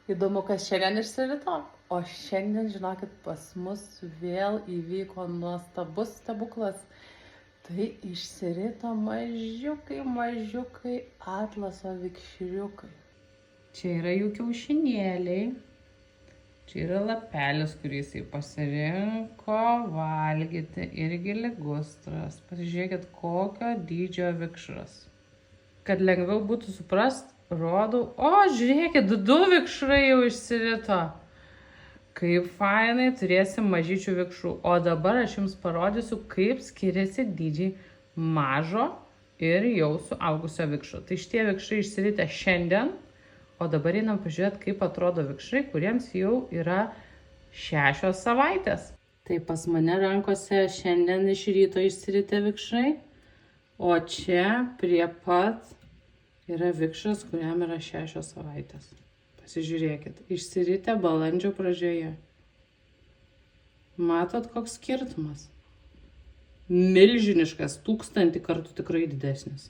Įdomu, kas šiandien išsirito. O šiandien, žinokit, pas mus vėl įvyko nuostabus stebuklas. Tai išsirito mažiukai atlaso vikšriukai. Čia yra jų kiaušinėliai. Čia yra lapelis, kurį jisai pasirinko valgyti. Irgi ligustras. Pasižiūrėkit, kokio dydžio vikšras. Kad lengviau būtų suprast, rodau. O, žiūrėkit, 2 vikšrai jau išsirito. Kaip fainai, turėsim mažyčių vikšrų. O dabar aš jums parodysiu, kaip skiriasi dydžiai mažo ir jau suaugusio vikšro. Tai šitie vikšrai išsiritę šiandien, o dabar einam pažiūrėti, kaip atrodo vikšrai, kuriems jau yra 6 savaitės. Tai pas mane rankose šiandien iš ryto išsiritę vikšrai, o čia prie pat yra vikšras, kuriam yra 6 savaitės. Pasižiūrėkit, išsiritę balandžio pradžioje. Matot, koks skirtumas? Milžiniškas, 1000 kartų tikrai didesnis.